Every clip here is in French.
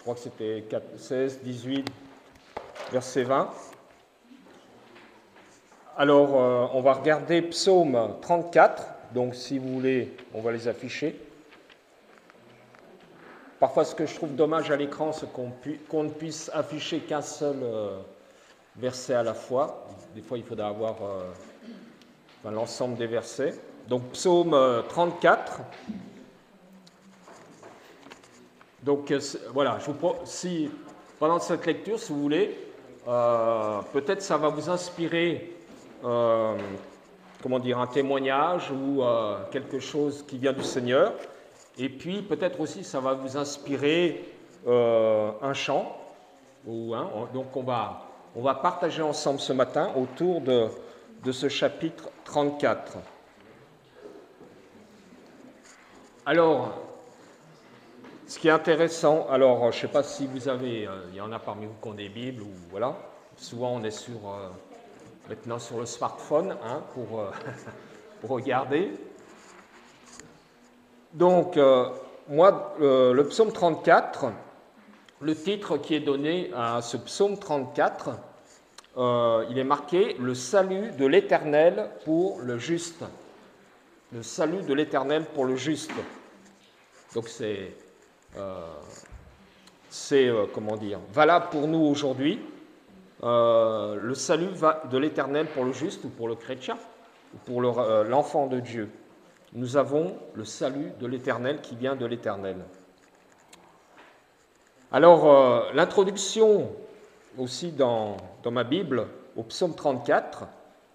je crois que c'était 16, 18, verset 20. Alors, on va regarder Psaume 34, donc si vous voulez, on va les afficher. Parfois, ce que je trouve dommage à l'écran, c'est qu'on ne puisse afficher qu'un seul verset à la fois. Des fois, il faudra avoir l'ensemble des versets. Donc, Psaume 34. Donc, voilà, si pendant cette lecture, si vous voulez, peut-être ça va vous inspirer un témoignage ou quelque chose qui vient du Seigneur. Et puis, peut-être aussi, ça va vous inspirer un chant. Donc, on va partager ensemble ce matin autour de ce chapitre 34. Alors, ce qui est intéressant, je ne sais pas si vous avez, il y en a parmi vous qui ont des Bibles, ou voilà, souvent on est maintenant sur le smartphone pour regarder. Donc, moi, le psaume 34, le titre qui est donné à ce psaume 34, il est marqué « Le salut de l'Éternel pour le juste ». Le salut de l'Éternel pour le juste. Donc, c'est valable pour nous aujourd'hui. Le salut de l'Éternel pour le juste ou pour le chrétien ou pour l'enfant de Dieu. Nous avons le salut de l'Éternel qui vient de l'Éternel. Alors, l'introduction aussi dans ma Bible au psaume 34,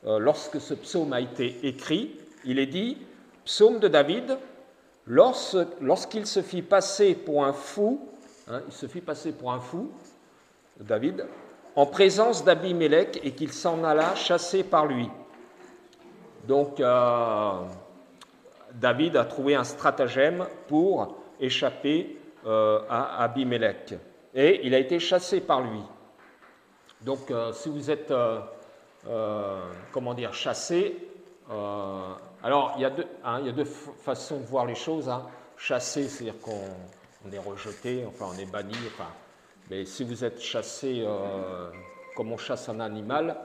lorsque ce psaume a été écrit, il est dit « Psaume de David » lorsqu'il se fit passer pour un fou, David, en présence d'Abimélec et qu'il s'en alla chassé par lui. Donc, David a trouvé un stratagème pour échapper à Abimélec. Et il a été chassé par lui. Donc, si vous êtes, chassé, alors il y a deux façons de voir les choses. Chassé, c'est-à-dire qu'on est rejeté, on est banni. Mais si vous êtes chassé comme on chasse un animal,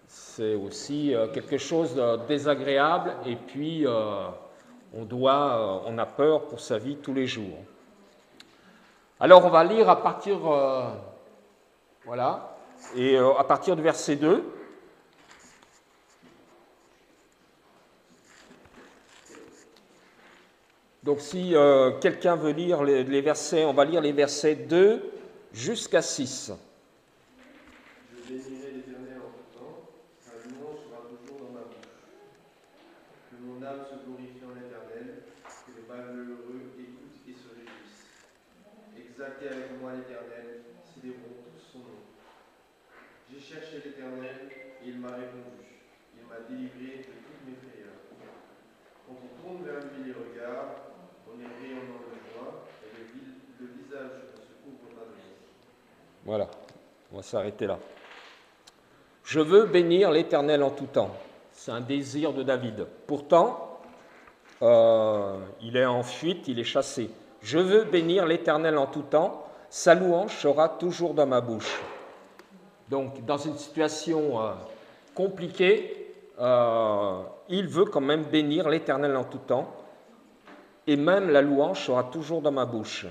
c'est aussi quelque chose de désagréable. Et puis, on a peur pour sa vie tous les jours. Alors, on va lire à partir, à partir du verset 2. Donc, si quelqu'un veut lire les versets, on va lire les versets 2 jusqu'à 6. Je bénirai l'Éternel en tout temps, sa louange sera toujours dans ma bouche. Que mon âme se glorifie en l'Éternel, que les malheureux écoutent et se réjouissent. Exaltez avec moi l'Éternel, célébrons tous son nom. J'ai cherché l'Éternel et il m'a répondu. Il m'a délivré de toutes mes frayeurs. Quand on tourne vers lui les regards, on est rayonnant de joie et le visage ne se couvre pas de honte. Voilà, on va s'arrêter là. Je veux bénir l'Éternel en tout temps. C'est un désir de David. Pourtant, il est en fuite, il est chassé. Je veux bénir l'Éternel en tout temps. Sa louange sera toujours dans ma bouche. Donc, dans une situation compliquée, il veut quand même bénir l'Éternel en tout temps. Et même la louange sera toujours dans ma bouche.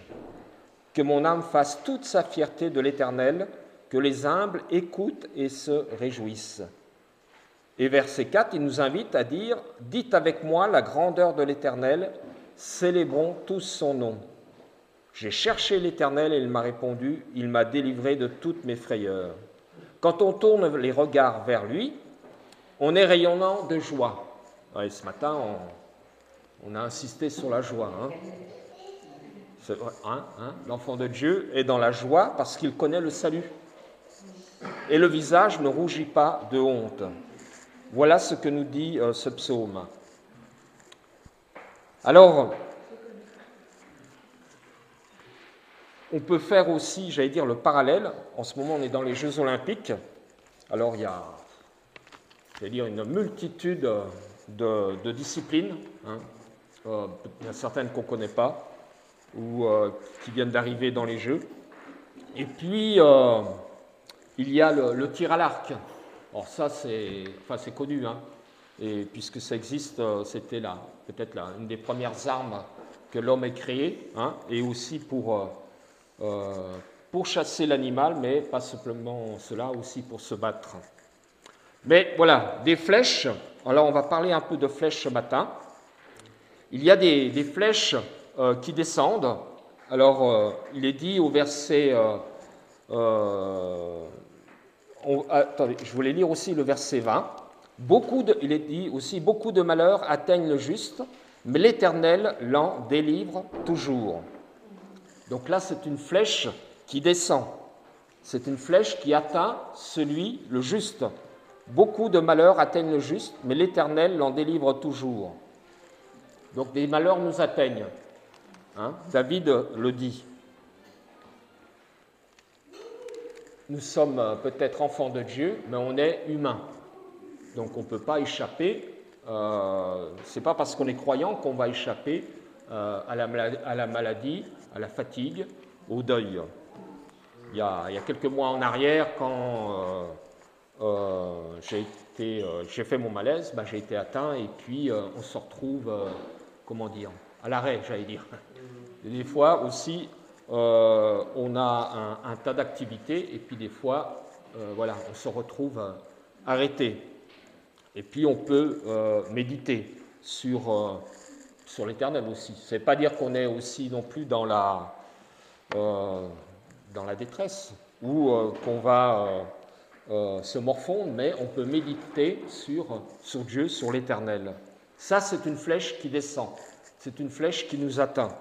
Que mon âme fasse toute sa fierté de l'Éternel, que les humbles écoutent et se réjouissent. Et verset 4, il nous invite à dire « Dites avec moi la grandeur de l'Éternel, célébrons tous son nom. J'ai cherché l'Éternel et il m'a répondu, il m'a délivré de toutes mes frayeurs. » Quand on tourne les regards vers lui, on est rayonnant de joie. Et ce matin, on a insisté sur la joie. C'est vrai, l'enfant de Dieu est dans la joie parce qu'il connaît le salut. Et le visage ne rougit pas de honte. Voilà ce que nous dit ce psaume. Alors, on peut faire aussi, le parallèle. En ce moment, on est dans les Jeux Olympiques. Alors, il y a, une multitude de disciplines. Il y a certaines qu'on ne connaît pas ou qui viennent d'arriver dans les Jeux. Et puis, il y a le tir à l'arc. Alors ça, c'est connu, hein. Et puisque ça existe, c'était peut-être une des premières armes que l'homme ait créées, hein, et aussi pour chasser l'animal, mais pas simplement cela, aussi pour se battre. Mais voilà, des flèches. Alors on va parler un peu de flèches ce matin. Il y a des flèches qui descendent. Alors il est dit au verset... attendez, je voulais lire aussi le verset 20. Il est dit aussi, beaucoup de malheurs atteignent le juste, mais l'Éternel l'en délivre toujours. Donc là, c'est une flèche qui descend. C'est une flèche qui atteint le juste. Beaucoup de malheurs atteignent le juste, mais l'Éternel l'en délivre toujours. Donc des malheurs nous atteignent. Hein, David le dit. Nous sommes peut-être enfants de Dieu, mais on est humains. Donc on ne peut pas échapper. Ce n'est pas parce qu'on est croyant qu'on va échapper à la maladie, à la fatigue, au deuil. Il y a quelques mois en arrière, quand j'ai fait mon malaise, j'ai été atteint et puis on se retrouve, à l'arrêt, j'allais dire. Et des fois aussi, on a un tas d'activités et puis des fois, on se retrouve arrêté. Et puis on peut méditer sur l'Éternel aussi. Ce n'est pas dire qu'on est aussi non plus dans la détresse ou qu'on va se morfondre, mais on peut méditer sur Dieu, sur l'Éternel. Ça, c'est une flèche qui descend. C'est une flèche qui nous atteint.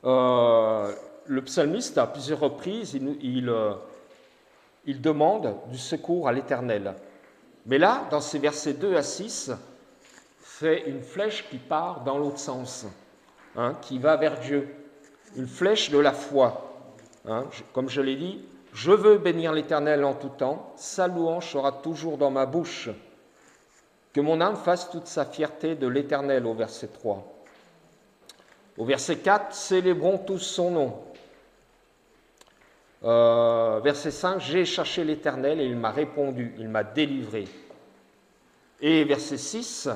Le psalmiste, à plusieurs reprises, il demande du secours à l'Éternel. Mais là, dans ces versets 2 à 6, c'est une flèche qui part dans l'autre sens, hein, qui va vers Dieu. Une flèche de la foi. Hein, comme je l'ai dit, je veux bénir l'Éternel en tout temps, sa louange sera toujours dans ma bouche. Que mon âme fasse toute sa fierté de l'Éternel, au verset 3. Au verset 4, célébrons tous son nom. Verset 5, j'ai cherché l'Éternel et il m'a répondu, il m'a délivré. Et verset 6,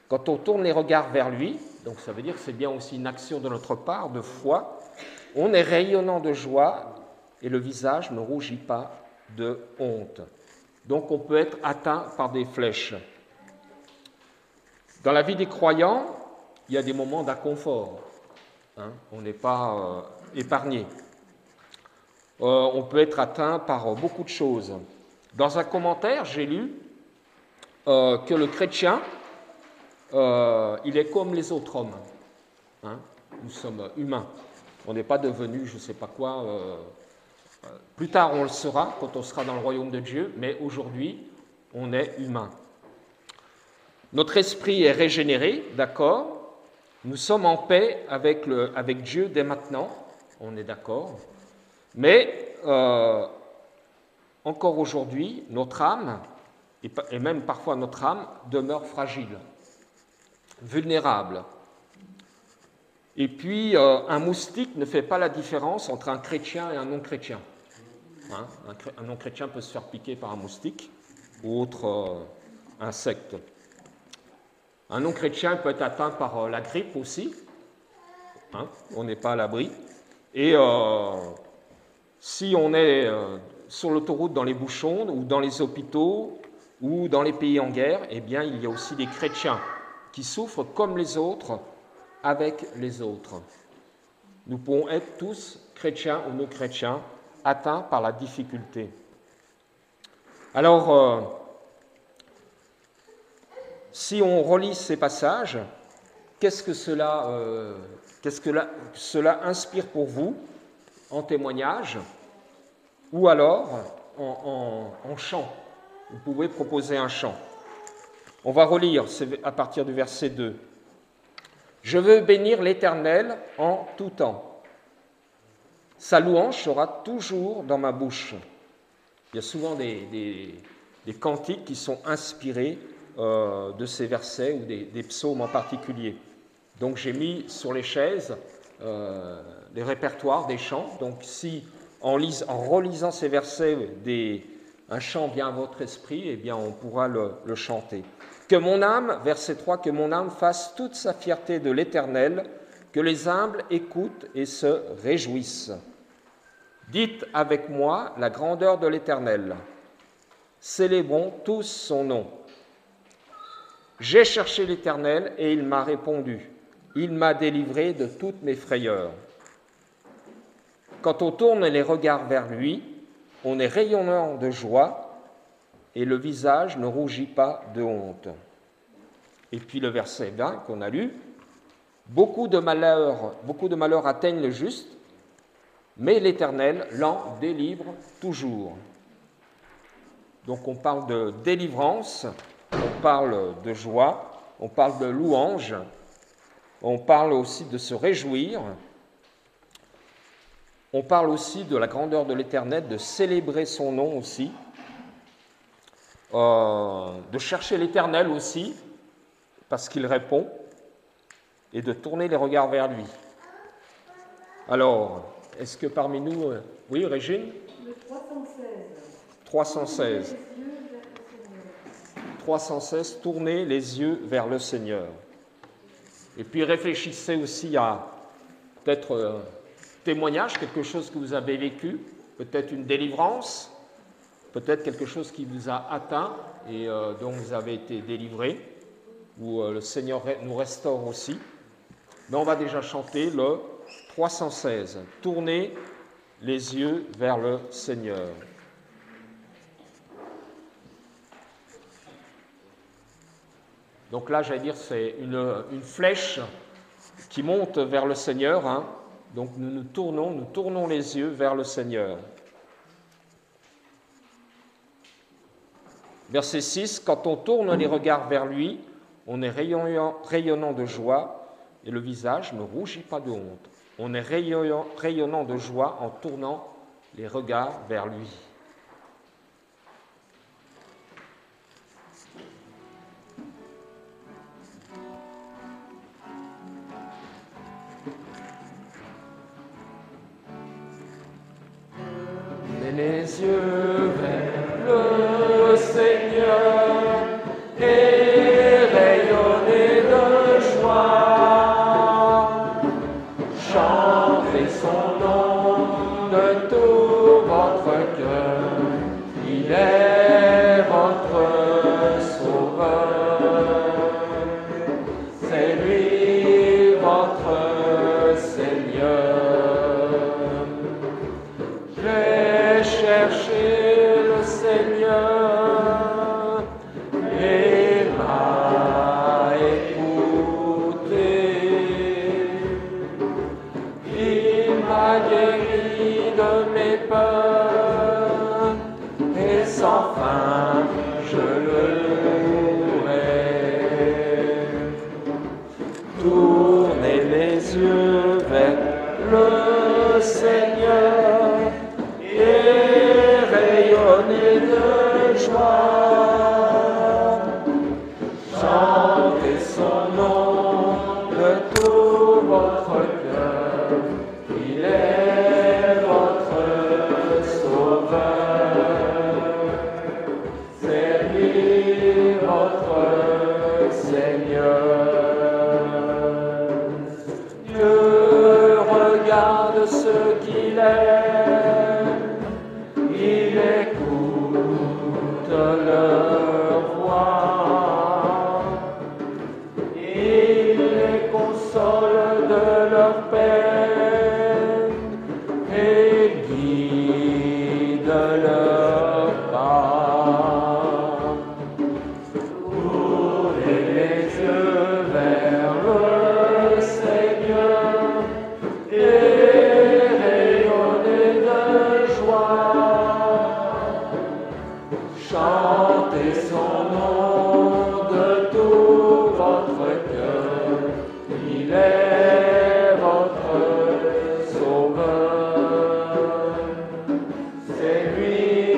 quand on tourne les regards vers lui, donc ça veut dire que c'est bien aussi une action de notre part, de foi, on est rayonnant de joie et le visage ne rougit pas de honte. Donc on peut être atteint par des flèches. Dans la vie des croyants, il y a des moments d'inconfort. Hein, on n'est pas épargné. On peut être atteint par beaucoup de choses. Dans un commentaire, j'ai lu que le chrétien, il est comme les autres hommes. Hein, nous sommes humains. On n'est pas devenu je ne sais pas quoi. Plus tard, on le sera, quand on sera dans le royaume de Dieu, mais aujourd'hui, on est humain. Notre esprit est régénéré, d'accord. Nous sommes en paix avec Dieu dès maintenant, on est d'accord. Mais encore aujourd'hui, notre âme, et même parfois notre âme, demeure fragile, vulnérable. Et puis, un moustique ne fait pas la différence entre un chrétien et un non-chrétien. Hein, un non-chrétien peut se faire piquer par un moustique ou autre insecte. Un non-chrétien peut être atteint par la grippe aussi. Hein, on n'est pas à l'abri. Et si on est sur l'autoroute dans les bouchons ou dans les hôpitaux ou dans les pays en guerre, eh bien, il y a aussi des chrétiens qui souffrent comme les autres avec les autres. Nous pouvons être tous, chrétiens ou non chrétiens, atteints par la difficulté. Alors, si on relit ces passages, qu'est-ce que cela inspire pour vous en témoignage ou alors en chant? Vous pouvez proposer un chant. On va relire à partir du verset 2. Je veux bénir l'Éternel en tout temps. Sa louange sera toujours dans ma bouche. Il y a souvent des cantiques qui sont inspirés de ces versets ou des psaumes en particulier. Donc j'ai mis sur les chaises les répertoires des chants. Donc si en relisant ces versets, un chant vient à votre esprit, eh bien on pourra le chanter. Que mon âme, verset 3, que mon âme fasse toute sa fierté de l'Éternel, que les humbles écoutent et se réjouissent. Dites avec moi la grandeur de l'Éternel. Célébrons tous son nom. J'ai cherché l'Éternel et il m'a répondu. Il m'a délivré de toutes mes frayeurs. Quand on tourne les regards vers lui, on est rayonnant de joie et le visage ne rougit pas de honte. Et puis le verset 20 qu'on a lu, beaucoup de malheurs atteignent le juste, mais l'Éternel l'en délivre toujours. Donc on parle de délivrance, on parle de joie, on parle de louange, on parle aussi de se réjouir, on parle aussi de la grandeur de l'Éternel, de célébrer son nom aussi, de chercher l'Éternel aussi, parce qu'il répond, et de tourner les regards vers lui. Alors, est-ce que parmi nous... Oui, Régine ? Le 316. 316. 316, tournez les yeux vers le Seigneur. Et puis réfléchissez aussi à peut-être un témoignage, quelque chose que vous avez vécu, peut-être une délivrance, peut-être quelque chose qui vous a atteint et dont vous avez été délivré, où le Seigneur nous restaure aussi. Mais on va déjà chanter le 316. Tournez les yeux vers le Seigneur. Donc là, j'allais dire, c'est une flèche qui monte vers le Seigneur. Hein. Donc nous tournons les yeux vers le Seigneur. Verset 6, quand on tourne les regards vers lui, on est rayonnant de joie et le visage ne rougit pas de honte. On est rayonnant de joie en tournant les regards vers lui. Les yeux vers le Seigneur et rayonnez de joie. Chantez son nom de tout votre cœur. Il est votre Sauveur. C'est lui votre Seigneur. Cherchez le Seigneur et m'a écouté. Il m'a guéri de mes peurs et sans fin je le louerai. Tournez les yeux vers le Seigneur et rayonnez de joie. Chantez son nom de tout votre cœur. Il est votre Sauveur. C'est lui votre Seigneur. Dieu regarde ce qu'il est. Il écoute leur voix, il les console de leur peine et guide leur pas. Tournez les yeux vers le Seigneur et rayonnez de joie. Chantez son nom de tout votre cœur. Il est votre Sauveur. C'est lui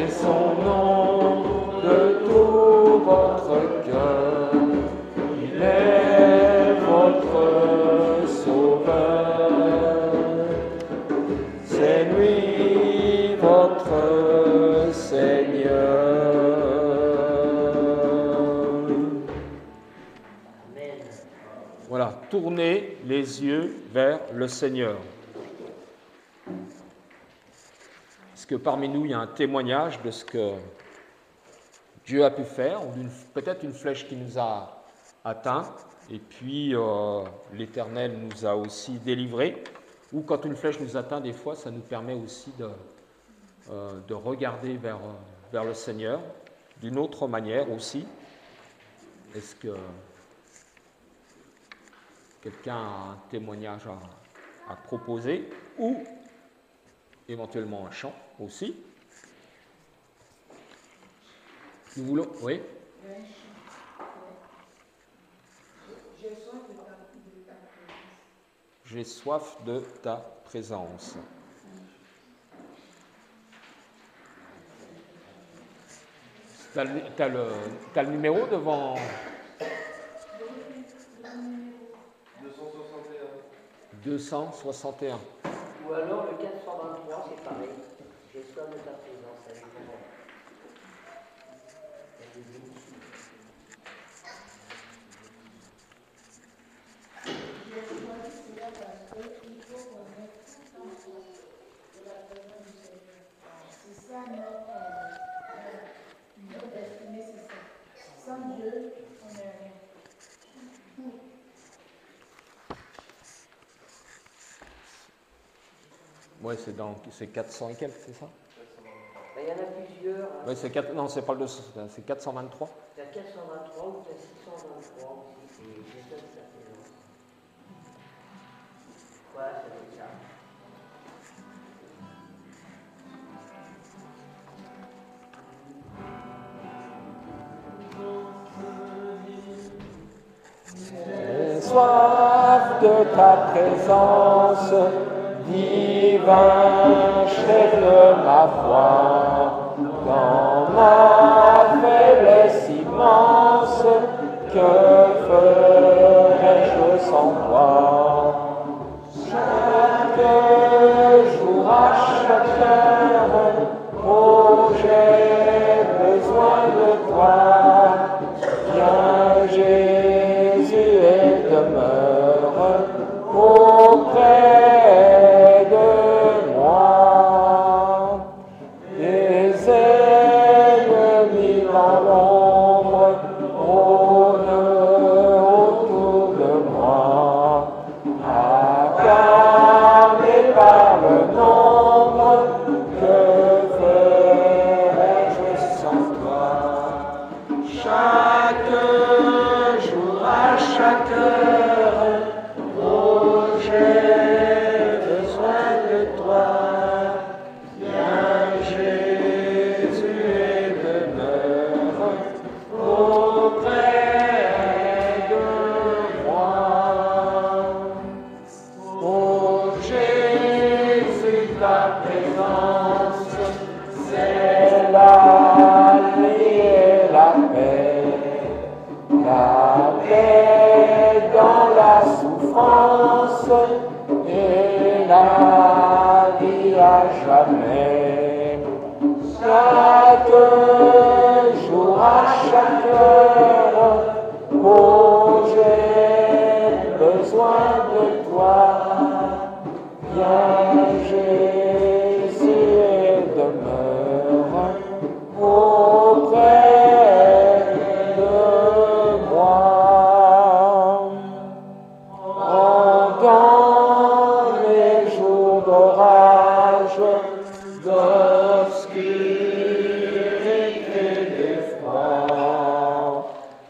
louez son nom de tout votre cœur. Il est votre sauveur. C'est lui votre Seigneur. Voilà, tournez les yeux vers le Seigneur. Est-ce que parmi nous, il y a un témoignage de ce que Dieu a pu faire, ou peut-être une flèche qui nous a atteints, et puis l'Éternel nous a aussi délivrés, ou quand une flèche nous atteint, des fois, ça nous permet aussi de regarder vers le Seigneur, d'une autre manière aussi. Est-ce que quelqu'un a un témoignage à proposer, ou éventuellement un chant aussi? Nous voulons, oui. J'ai soif de ta présence. T'as le numéro devant? 261. Ou alors le 423, c'est pareil. J'ai soif de ta présence. Ça dépend. C'est ça notre destinée, c'est ça. Sans Dieu, on n'est rien. Oui, c'est 400 et quelques, c'est ça? Il y en a plusieurs. Hein. Oui, non, c'est pas le 200, c'est 423. Il y a 423 ou il y a 623 aussi, et j'ai soif de ta présence. Voilà, ça va être ça. J'ai soif de ta présence, divin chef de ma foi, dans ma faiblesse immense, que ferais-je sans toi? Chaque jour, à chaque heure, oh, j'ai besoin de toi. Viens, Jésus, et demeure auprès de moi. Des ennemis dans l'ombre rôdent autour de moi, accablés par le nombre, que ferais-je sans toi? Chaque jour, à chaque heure, oh, j'ai besoin de toi. Viens, Jésus, et demeure auprès de moi. Oh, Jésus, ta présence, c'est la vie et la paix dans la souffrance et la vie à jamais. Chaque jour, à chaque heure, oh, j'ai besoin de toi. Viens, Jésus, et demeure auprès de moi. Dans les jours d'orage, d'obscurité et d'effroi,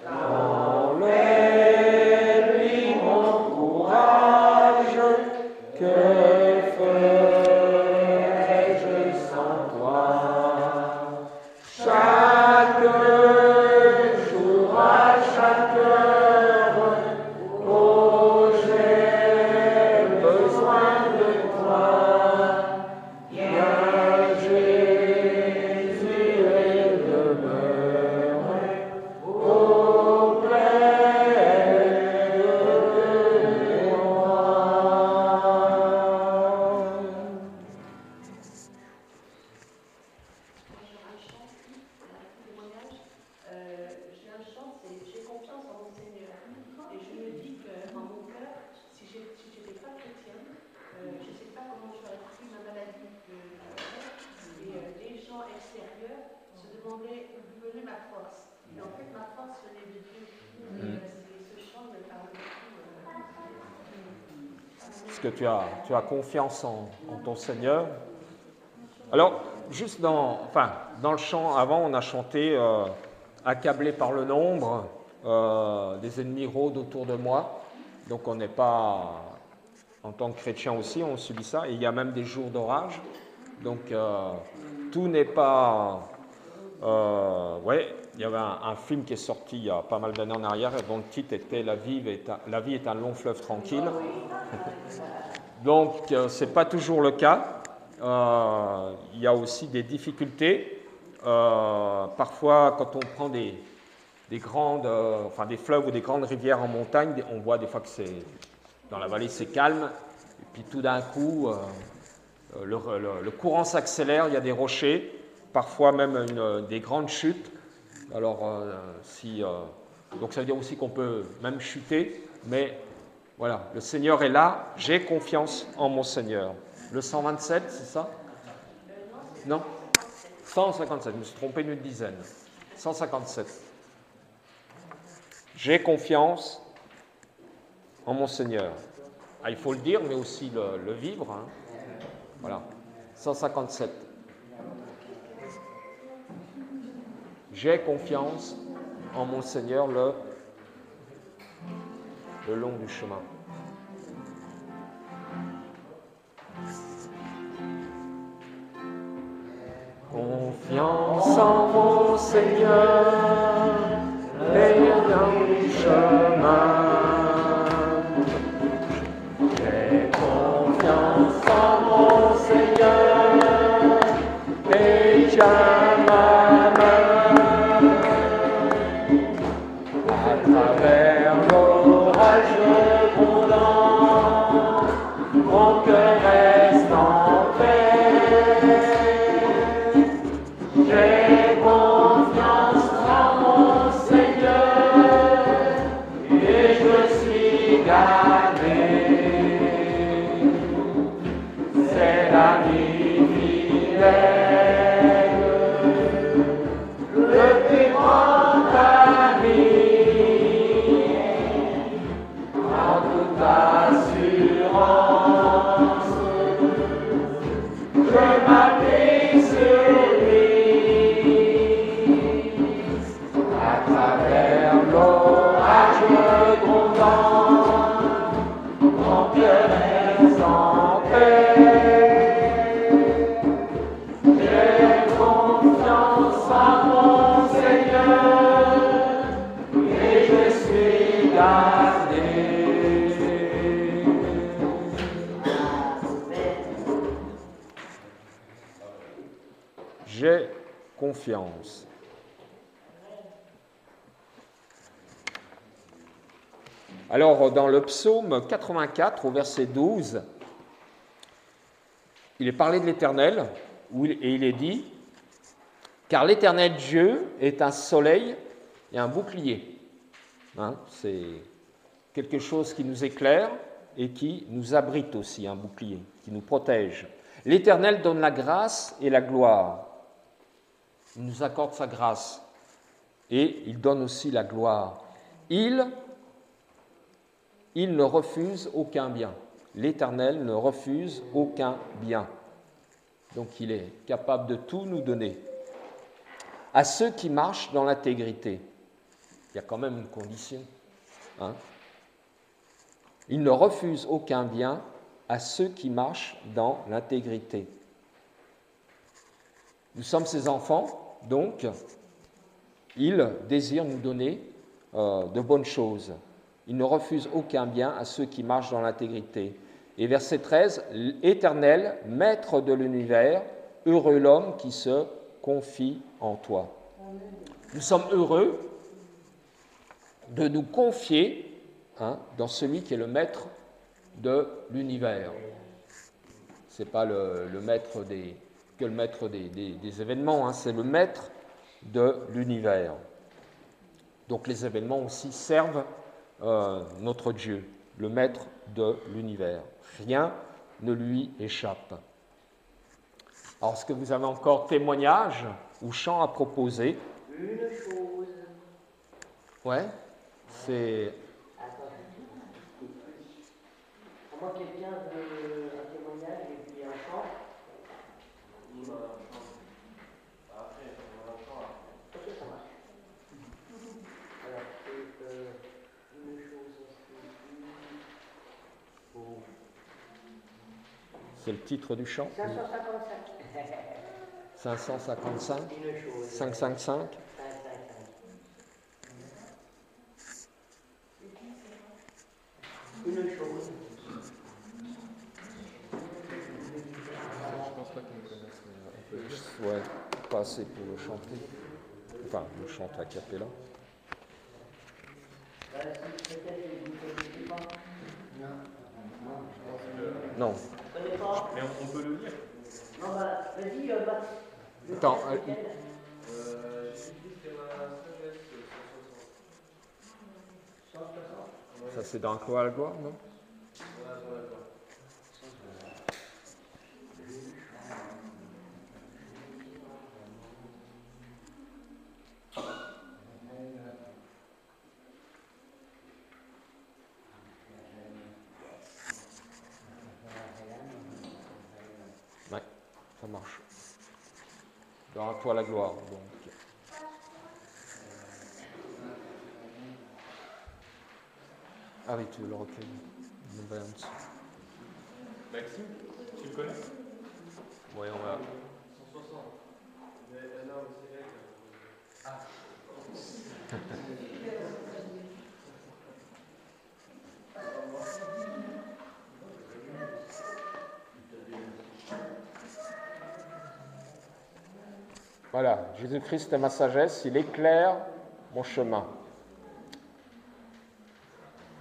dans les nuits mon courage, que ferais-je sans toi? Chaque jour, à chaque heure, oh, j'ai besoin de toi. Viens, Et en fait, ma force venait de Dieu. Mais ce chant me parle beaucoup. Est-ce que tu as confiance en ton Seigneur? Alors, juste dans le chant, avant, on a chanté accablé par le nombre, les ennemis rôdent autour de moi. Donc, on n'est pas, en tant que chrétien aussi, on subit ça. Et il y a même des jours d'orage. Donc, tout n'est pas. Il y avait un film qui est sorti il y a pas mal d'années en arrière, dont le titre était La vie est un long fleuve tranquille. Donc, c'est pas toujours le cas. Il y a aussi des difficultés. Parfois, quand on prend des fleuves ou des grandes rivières en montagne, on voit des fois que dans la vallée c'est calme, et puis tout d'un coup, le courant s'accélère, il y a des rochers, parfois même des grandes chutes. Alors, donc ça veut dire aussi qu'on peut même chuter, mais voilà, le Seigneur est là, j'ai confiance en mon Seigneur. Le 127, c'est ça? Non 157, je me suis trompé d'une dizaine. 157. J'ai confiance en mon Seigneur. Ah, il faut le dire, mais aussi le vivre. Hein. Voilà. 157. J'ai confiance en mon Seigneur le long du chemin. Confiance en mon Seigneur, le long du chemin. J'ai confiance en mon Seigneur, et tiens ma main. À travers l'orage grondant, mon cœur reste en paix. J'ai confiance en mon Seigneur et je suis gardé. C'est l'ami fidèle, le plus grand ami, en toute assurance. Je m'appuie sur l'orage grondant, mon cœur reste en paix. J'ai confiance en mon Seigneur et je suis gardé. J'ai confiance. Alors, dans le psaume 84, au verset 12, il est parlé de l'Éternel, et il est dit « Car l'Éternel Dieu est un soleil et un bouclier. Hein, » c'est quelque chose qui nous éclaire et qui nous abrite aussi, un bouclier, qui nous protège. L'Éternel donne la grâce et la gloire. Il nous accorde sa grâce et il donne aussi la gloire. Il ne refuse aucun bien. L'Éternel ne refuse aucun bien. Donc il est capable de tout nous donner. À ceux qui marchent dans l'intégrité, il y a quand même une condition. Hein. Il ne refuse aucun bien à ceux qui marchent dans l'intégrité. Nous sommes ses enfants, donc il désire nous donner de bonnes choses. Il ne refuse aucun bien à ceux qui marchent dans l'intégrité. Et verset 13, « Éternel, maître de l'univers, heureux l'homme qui se confie en toi. » Nous sommes heureux de nous confier dans celui qui est le maître de l'univers. Ce n'est pas le maître des événements, c'est le maître de l'univers. Donc les événements aussi servent notre Dieu, le maître de l'univers. Rien ne lui échappe. Alors, est-ce que vous avez encore témoignage ou chant à proposer? Une chose, Ouais, c'est... Attends. À moins que quelqu'un veut un témoignage et puis un chant. Après, on va l'entendre après. Ok, ça marche. Alors, c'est une chose oh. C'est le titre du chant. 555. 555. Une chose. 555. 555. Une chose. Je pense pas qu'ils me connaissent, mais on peut le dire. Ouais, pas assez pour le chanter. Enfin, le chante à cappella. Peut-être que vous ne connaissez pas. Non. Vous ne connaissez pas. Mais on peut le lire. Non, bah, vas-y, Max. Attends, J'ai dit que c'est ma sagesse 160. ça c'est dans quoi la gloire, non? Voilà, sur la gloire. Ouais, ça marche. Dans toi la gloire, donc. Ah oui, tu veux le recueil. On va en dessous. Maxime, tu le connais? Ouais, on va. 160. Mais non, c'est elle. Voilà, Jésus-Christ est ma sagesse, il éclaire mon chemin.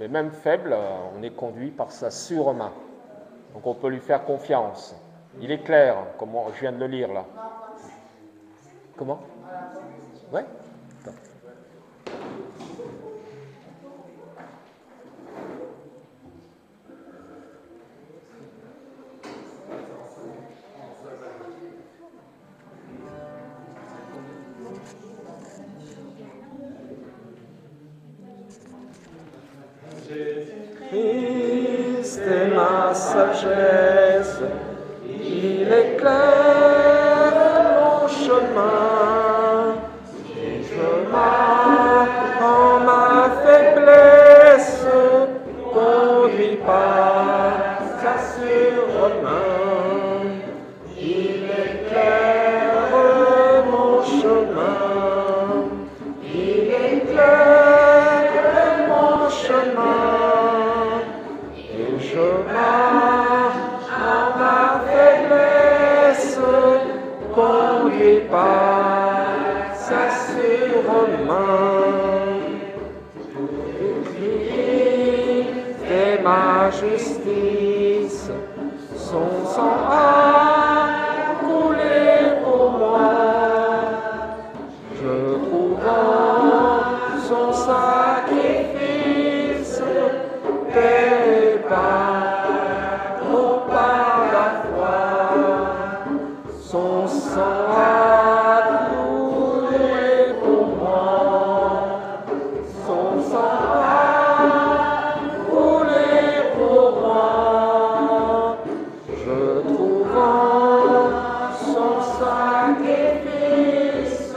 Mais même faible, on est conduit par sa sûre-main. Donc on peut lui faire confiance. Il éclaire, comme je viens de le lire là. Comment? Ouais. Attends. Christ est ma sagesse, il éclaire mon chemin, et je marche en ma faiblesse, conduit par sa sûre main. Il éclaire mon chemin, il éclaire mon chemin, et je marche en ma faiblesse, conduit par sa sûre main. Christ est ma justice, son sang a coulé pour moi. Je trouve en son sacrifice paix et pardon par la foi. Son sang a coulé pour moi. Son sang a coulé pour moi. Je trouve en son sacrifice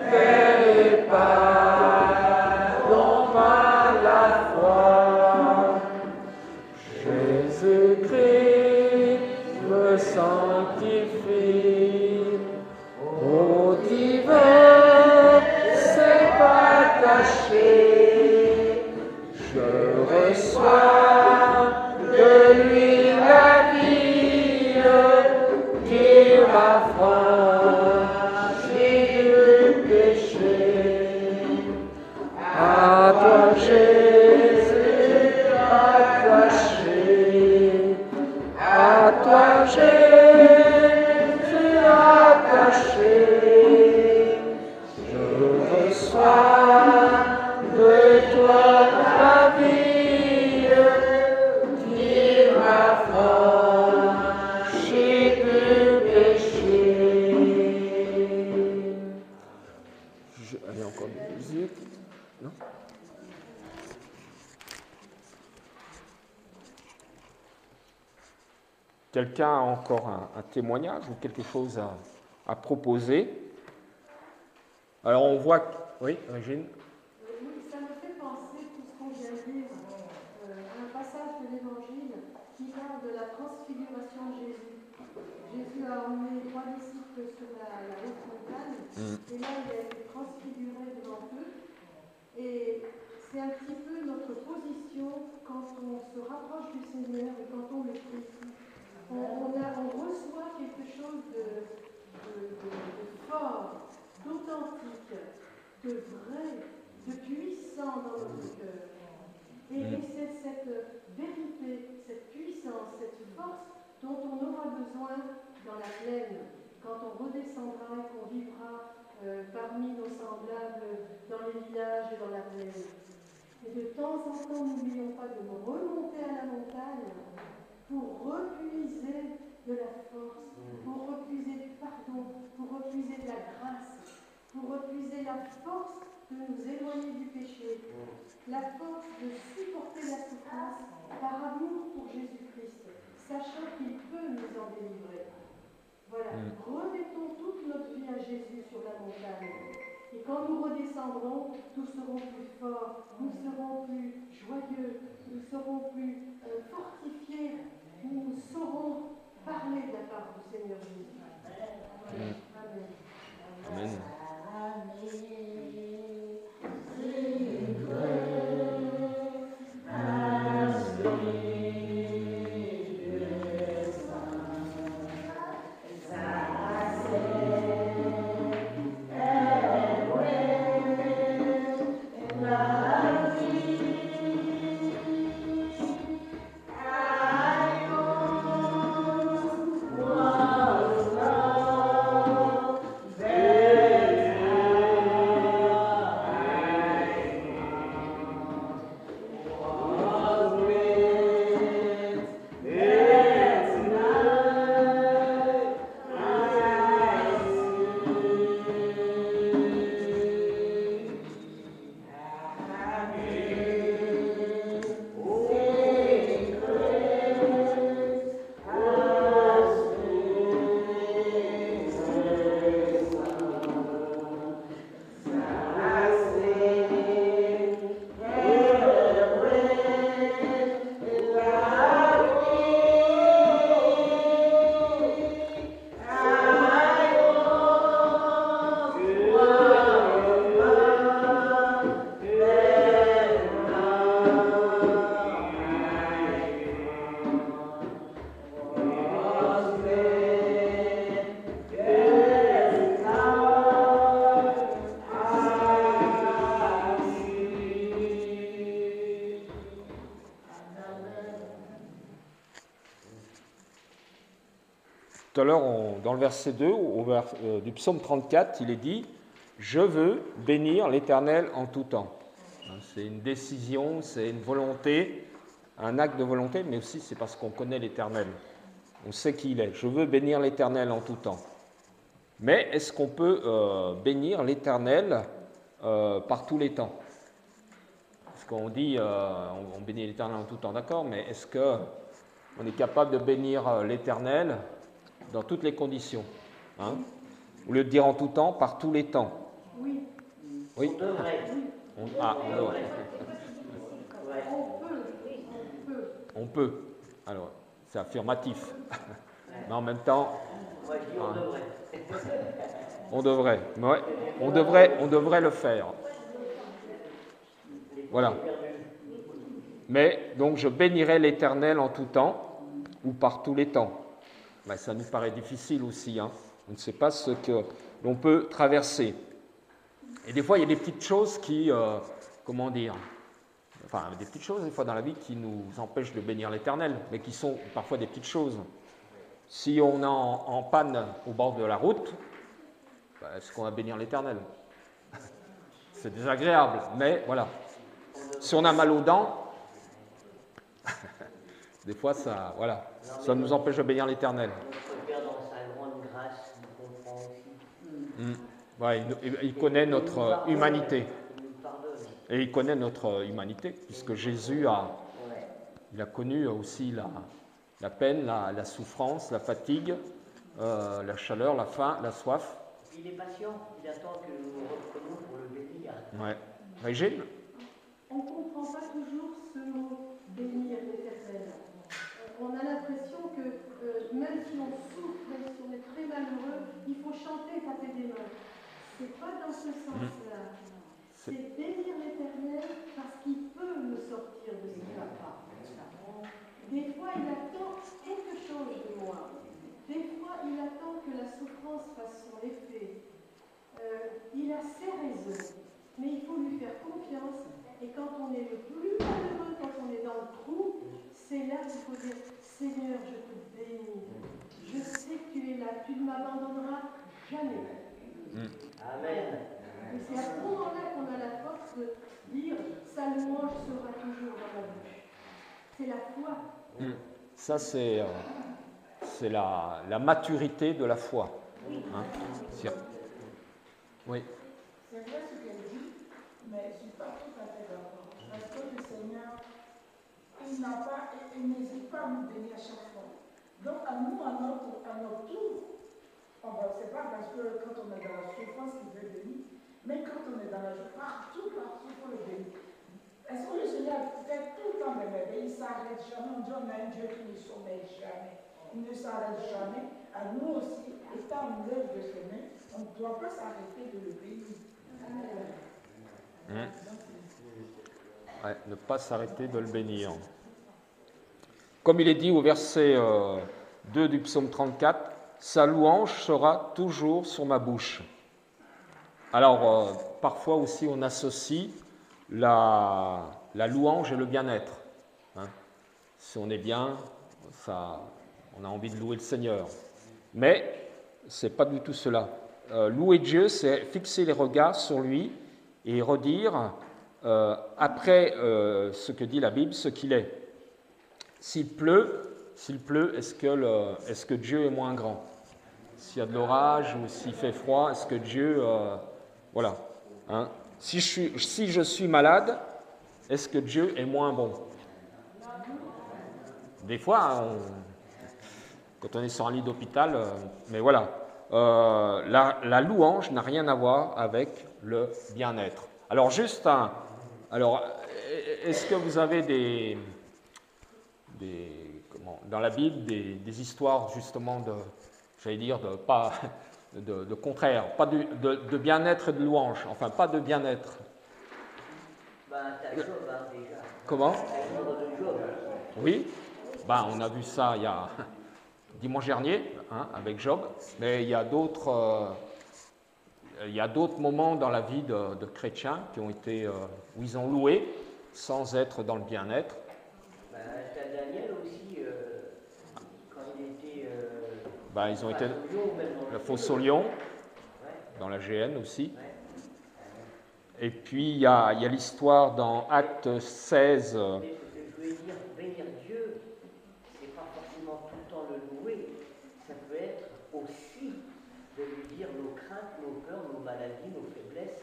paix et pardon par la foi. Jésus-Christ me sanctifie, au divin c'est attaché. Je reçois de lui la vie qui m'affranchit du péché. À toi Jésus attaché, à toi Jésus attaché, je reçois de toi la vie qui m'affranchit du péché. Quelqu'un a encore un témoignage ou quelque chose à proposer? Alors on voit... Oui, Régine? Oui, ça me fait penser, tout ce qu'on vient de dire, à un passage de l'Évangile qui parle de la transfiguration de Jésus. Jésus a emmené 3 disciples sur la haute montagne, et là il a été transfiguré devant eux. Et c'est un petit peu notre position quand on se rapproche du Seigneur et quand on le prie. On reçoit quelque chose de fort, d'authentique, de vrai, de puissant dans notre cœur. Et c'est cette vérité, cette puissance, cette force dont on aura besoin dans la plaine, quand on redescendra et qu'on vivra parmi nos semblables dans les villages et dans la plaine. Et de temps en temps, n'oublions pas de nous remonter à la montagne pour repuiser de la force, pour repuiser du pardon, pour repuiser de la grâce, pour repuiser la force de nous éloigner du péché, la force de supporter la souffrance par amour pour Jésus-Christ, sachant qu'il peut nous en délivrer. Voilà, remettons toute notre vie à Jésus sur la montagne. Et quand nous redescendrons, nous serons plus forts, nous serons plus joyeux, nous serons plus fortifiés, nous saurons parler de la part du Seigneur Jésus. Amen. Amen. Tout à l'heure, dans le verset 2 du psaume 34, il est dit « Je veux bénir l'Éternel en tout temps ». C'est une décision, c'est une volonté, un acte de volonté, mais aussi c'est parce qu'on connaît l'Éternel. On sait qui il est. Je veux bénir l'Éternel en tout temps. Mais est-ce qu'on peut bénir l'Éternel par tous les temps? Parce qu'on dit on bénit l'Éternel en tout temps, d'accord, mais est-ce qu'on est capable de bénir l'Éternel dans toutes les conditions, au lieu de dire en tout temps, par tous les temps. Oui. Oui. On devrait. On devrait. On peut. Alors, c'est affirmatif. Mais en même temps, Moi, je dis on devrait. on devrait. Ouais, on devrait le faire. Voilà. Mais donc, je bénirai l'Éternel en tout temps ou par tous les temps. Ben, ça nous paraît difficile aussi. On ne sait pas ce que l'on peut traverser. Et des fois, il y a des petites choses qui, des petites choses des fois dans la vie qui nous empêchent de bénir l'Éternel, mais qui sont parfois des petites choses. Si on est en panne au bord de la route, ben, est-ce qu'on va bénir l'Éternel? C'est désagréable, mais voilà. Si on a mal aux dents, des fois, ça nous empêche de bénir l'Éternel. Notre Père, dans sa grande grâce, nous comprend aussi. Ouais, il connaît notre humanité. Il nous pardonne. Et il connaît notre humanité, puisque Jésus il a connu aussi La peine, la souffrance, la fatigue, la chaleur, la faim, la soif. Il est patient, il attend que nous nous reprenions pour le bénir. Ouais. Régine? On ne comprend pas toujours ce mot bénir l'Éternel. On a l'impression que même si on souffre, même si on est très malheureux, il faut chanter, taper des mains. C'est pas dans ce sens-là. C'est bénir l'Éternel parce qu'il peut me sortir de ce qu'il n'a pas. Des fois, il attend quelque chose de moi. Des fois, il attend que la souffrance fasse son effet. Il a ses raisons, mais il faut lui faire confiance. Et quand on est le plus malheureux, quand on est dans le trou, c'est là qu'il faut dire Seigneur, je te bénis. Je sais que tu es là, tu ne m'abandonneras jamais. Amen. Et c'est à ce moment-là qu'on a la force de dire sa louange sera toujours dans ma bouche. C'est la foi. Ça, c'est la maturité de la foi. Hein? Oui. C'est vrai ce qu'elle dit, mais je ne suis pas tout à fait d'accord. Parce que le Seigneur, il n'hésite pas à nous bénir à chaque fois. Donc à nous, à notre tour, c'est pas parce que quand on est dans la souffrance qu'il veut bénir, mais quand on est dans la joie, partout, il faut le bénir. Est-ce que le Seigneur fait tout le temps des merveilles? Il ne s'arrête jamais. On dit on a un Dieu qui ne sommeille jamais. Il ne s'arrête jamais. À nous aussi, étant en œuvre de ses mains, on ne doit pas s'arrêter de le bénir. Ouais, ne pas s'arrêter de le bénir. Comme il est dit au verset 2 du psaume 34, « Sa louange sera toujours sur ma bouche ». Alors, parfois aussi, on associe la louange et le bien-être. Hein. Si on est bien, on a envie de louer le Seigneur. Mais ce n'est pas du tout cela. Louer Dieu, c'est fixer les regards sur lui et redire, après ce que dit la Bible, ce qu'il est. S'il pleut, est-ce que Dieu est moins grand? S'il y a de l'orage ou s'il fait froid, est-ce que Dieu... voilà. Hein? Si je suis malade, est-ce que Dieu est moins bon? Des fois, quand on est sur un lit d'hôpital, mais voilà. La louange n'a rien à voir avec le bien-être. Alors, est-ce que vous avez dans la Bible des histoires justement de contraire, pas de bien-être et de louange, enfin pas de bien-être. T'as Job, déjà. Comment? T'as le livre de Job. Oui, on a vu ça il y a dimanche dernier, avec Job, mais il y a d'autres moments dans la vie de chrétiens qui ont été, où ils ont loué sans être dans le bien-être. T'as Daniel aussi, quand il était... ils ont été la fosse au lion, dans la GN aussi. Et puis il y a l'histoire dans Acte 16. Je veux dire, bénir Dieu, c'est pas forcément tout le temps le louer, ça peut être aussi de lui dire nos craintes, nos peurs, nos maladies, nos faiblesses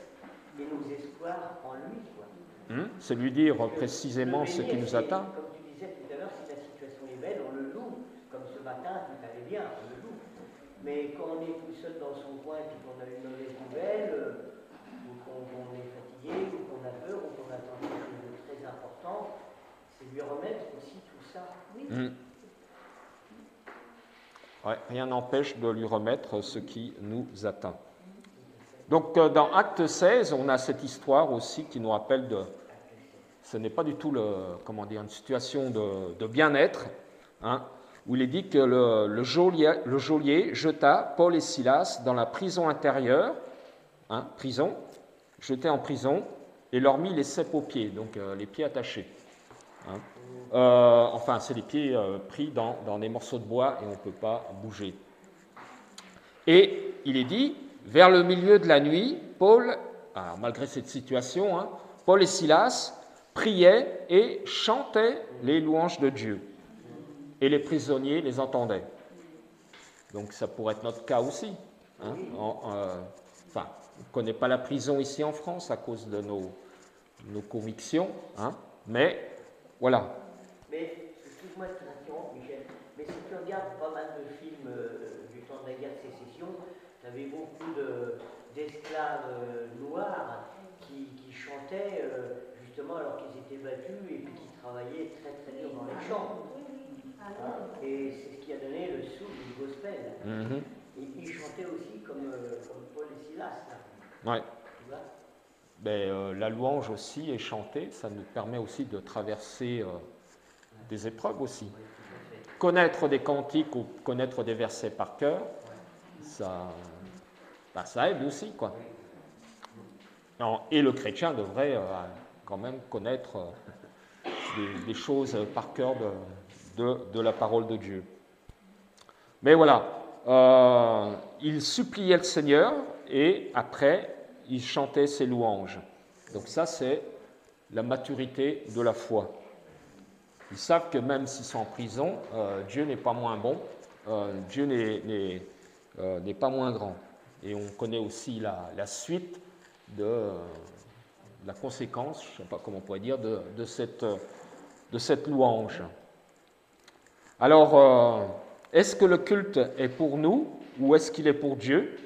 et nos espoirs en lui. C'est lui dire précisément ce qui nous atteint. Comme tu disais tout à l'heure, si la situation est belle, on le loue. Comme ce matin, tout allait bien, on le loue. Mais quand on est tout seul dans son coin et qu'on a une mauvaise nouvelle, ou qu'on est fatigué, ou qu'on a peur, ou qu'on attend quelque chose de très important, c'est lui remettre aussi tout ça. Oui. Ouais, rien n'empêche de lui remettre ce qui nous atteint. Donc, dans Acte 16, on a cette histoire aussi qui nous rappelle ce n'est pas du tout une situation de bien-être, où il est dit que le geôlier jeta Paul et Silas dans la prison intérieure, jetés en prison, et leur mit les ceps aux pieds, donc les pieds attachés. C'est les pieds pris dans des morceaux de bois et on ne peut pas bouger. Et il est dit, vers le milieu de la nuit, Paul, malgré cette situation, Paul et Silas priaient et chantaient les louanges de Dieu. Et les prisonniers les entendaient. Donc ça pourrait être notre cas aussi. On ne connaît pas la prison ici en France à cause de nos convictions, mais voilà. Mais, excuse-moi de t'interrompre, Michel, Mais si tu regardes pas mal de films du temps de la guerre de sécession, tu avais beaucoup d'esclaves noirs qui chantaient justement alors qu'ils étaient battus et puis qui travaillaient très très dur dans les champs. Hein, et c'est ce qui a donné le soul du gospel. Et ils chantaient aussi comme Paul et Silas. Ouais. Tu vois? La louange aussi est chantée, ça nous permet aussi de traverser des épreuves aussi. Oui, tout à fait. Connaître des cantiques ou connaître des versets par cœur, ça aide aussi, quoi. Non, et le chrétien devrait quand même connaître des choses par cœur de la parole de Dieu. Mais voilà, il suppliait le Seigneur et après, il chantait ses louanges. Donc ça, c'est la maturité de la foi. Ils savent que même s'ils sont en prison, Dieu n'est pas moins bon, Dieu n'est pas moins grand. Et on connaît aussi la suite de la conséquence, je ne sais pas comment on pourrait dire, de cette louange. Alors, est-ce que le culte est pour nous ou est-ce qu'il est pour Dieu?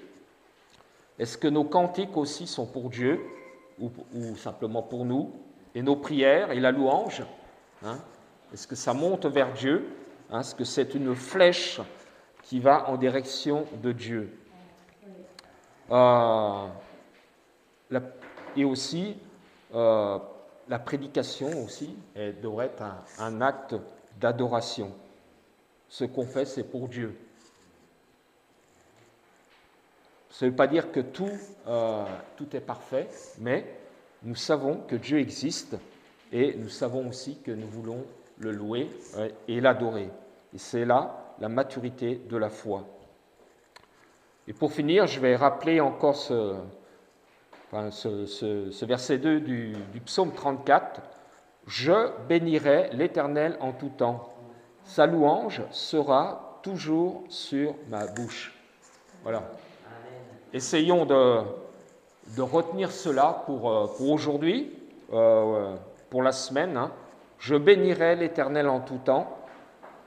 Est-ce que nos cantiques aussi sont pour Dieu ou simplement pour nous? Et nos prières et la louange, hein, est-ce que ça monte vers Dieu? Hein, est-ce que c'est une flèche qui va en direction de Dieu? Et aussi, la prédication aussi devrait être un acte d'adoration. Ce qu'on fait, c'est pour Dieu. Ça ne veut pas dire que tout est parfait, mais nous savons que Dieu existe et nous savons aussi que nous voulons le louer et l'adorer. Et c'est là la maturité de la foi. Et pour finir, je vais rappeler encore ce verset 2 du psaume 34. « Je bénirai l'Éternel en tout temps. Sa louange sera toujours sur ma bouche. » Voilà. Essayons de retenir cela pour aujourd'hui, pour la semaine. Hein. Je bénirai l'Éternel en tout temps.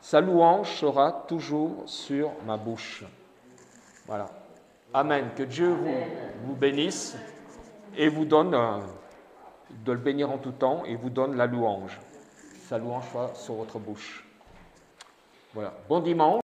Sa louange sera toujours sur ma bouche. Voilà. Amen. Que Dieu vous bénisse et vous donne de le bénir en tout temps et vous donne la louange. Sa louange soit sur votre bouche. Voilà. Bon dimanche.